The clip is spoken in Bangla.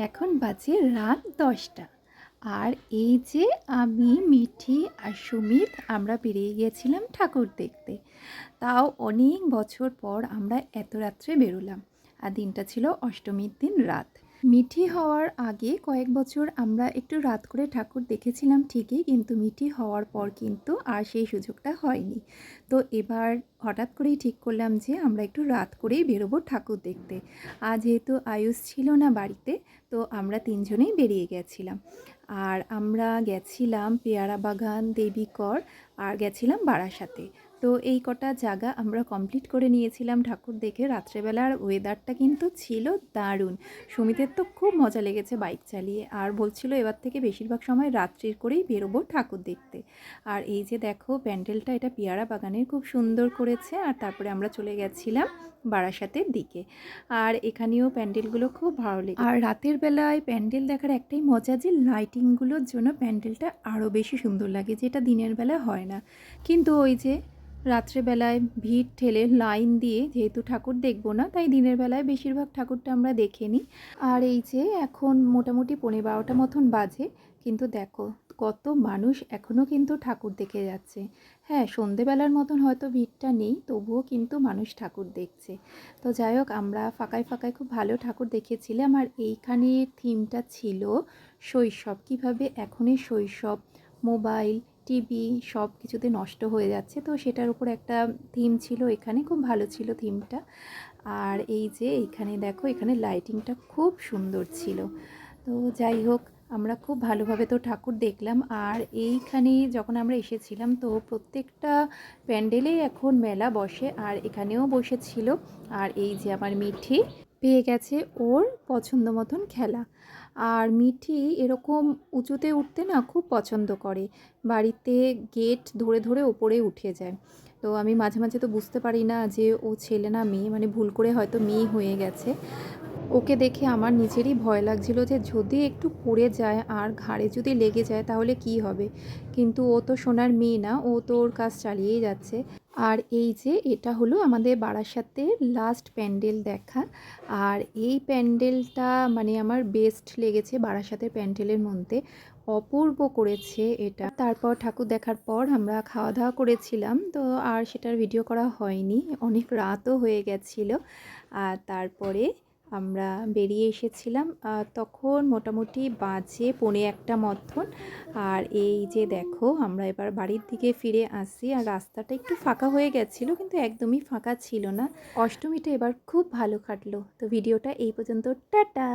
এখন বাজে রাত 10টা। আর এই যে আমি, মিঠি আর সুমিত আমরা বেরিয়ে গিয়েছিলাম ঠাকুর দেখতে। তাও অনেক বছর পর আমরা এত রাত্রে বেরোলাম। আর দিনটা ছিল অষ্টমীর দিন রাত। মিঠি হওয়ার আগে কয়েক বছর আমরা একটু রাত করে ঠাকুর দেখেছিলাম ঠিকই, কিন্তু মিঠি হওয়ার পর কিন্তু আর সেই সুযোগটা হয়নি। তো এবার হঠাৎ করেই ঠিক করলাম যে আমরা একটু রাত করেই বেরোবো ঠাকুর দেখতে। আর যেহেতু আয়ুষ ছিল না বাড়িতে, তো আমরা তিনজনেই বেরিয়ে গেছিলাম। আর আমরা গেছিলাম পেয়ারা বাগান, দেবীকর আর গেছিলাম বারাসাতে। তো এই কটা জায়গা আমরা কমপ্লিট করে নিয়েছিলাম ঠাকুর দেখে রাত্রেবেলার। ওয়েদারটা কিন্তু ছিল দারুণ। সুমিতের তো খুব মজা লেগেছে বাইক চালিয়ে, আর বলছিল এবার থেকে বেশিরভাগ সময় রাত্রির করেই বেরোবো ঠাকুর দেখতে। আর এই যে দেখো প্যান্ডেলটা, এটা পেয়ারা বাগানের খুব সুন্দর করেছে। আর তারপরে আমরা চলে গেছিলাম বারাসাতের দিকে। আর এখানেও প্যান্ডেলগুলো খুব ভালো লেগে। আর রাতের বেলায় প্যান্ডেল দেখার একটাই মজা যে লাইটিংগুলোর জন্য প্যান্ডেলটা আরও বেশি সুন্দর লাগে, যেটা দিনের বেলায় হয় না। কিন্তু ওই যে রাত্রেবেলায় ভিড় ঠেলে লাইন দিয়ে যেহেতু ঠাকুর দেখবো না, তাই দিনের বেলায় বেশিরভাগ ঠাকুরটা আমরা দেখে নিই। আর এই যে এখন মোটামুটি 11:30 মতন বাজে, কিন্তু দেখো কত মানুষ এখনও কিন্তু ঠাকুর দেখে যাচ্ছে। হ্যাঁ, সন্ধেবেলার মতন হয়তো ভিড়টা নেই, তবুও কিন্তু মানুষ ঠাকুর দেখছে। তো যাই হোক, আমরা ফাঁকায় ফাঁকায় খুব ভালো ঠাকুর দেখেছিলাম। আর এইখানে থিমটা ছিল শৈশব, কীভাবে এখনই শৈশব, মোবাইল, টিভি সব কিছুতে নষ্ট হয়ে যাচ্ছে। তো সেটার উপর একটা থিম ছিল এখানে, খুব ভালো ছিল থিমটা। আর এই যে এইখানে দেখো, এখানে লাইটিংটা খুব সুন্দর ছিল। তো যাই হোক, আমরা খুব ভালোভাবে তো ঠাকুর দেখলাম। আর এইখানে যখন আমরা এসেছিলাম, তো প্রত্যেকটা প্যান্ডেলেই এখন মেলা বসে, আর এখানেও বসেছিল। আর এই যে আমার মিঠি পেয়ে গেছে ওর পছন্দ মতন খেলা। আর মিঠি এরকম উঁচুতে উঠতে না খুব পছন্দ করে, বাড়িতে গেট ধরে ধরে ওপরে উঠে যায়। তো আমি মাঝে মাঝে তো বুঝতে পারি না যে ও ছেলে না মেয়ে, মানে ভুল করে হয়তো মেয়ে হয়ে গেছে। ওকে দেখে আমার নিজেরই ভয় লাগছিল যে যদি একটু পড়ে যায় আর ঘাড়ে যদি লেগে যায় তাহলে কি হবে। কিন্তু ও তো সোনার মেয়ে না, ও তো ওর কাজ চালিয়েই যাচ্ছে। আর এই যে এটা হলো আমাদের বারাসাতের লাস্ট প্যান্ডেল দেখা। আর এই প্যান্ডেলটা মানে আমার বেস্ট লেগেছে বারাসাতের প্যান্ডেলের মধ্যে। অপূর্ব করেছে এটা। তারপর ঠাকুর দেখার পর আমরা খাওয়া দাওয়া করেছিলাম, তো আর সেটার ভিডিও করা হয়নি, অনেক রাতও হয়ে গেছিলো। আর তারপরে আমরা বেরিয়ে এসেছিলাম, তখন মোটামুটি বাজে 1:45 মতন। আর এই যে দেখো আমরা এবার বাড়ির দিকে ফিরে আসি। আর রাস্তাটা একটু ফাঁকা হয়ে গেছিলো, কিন্তু একদমই ফাঁকা ছিল না। অষ্টমীটা এবার খুব ভালো কাটলো। তো ভিডিওটা এই পর্যন্ত, টাটা।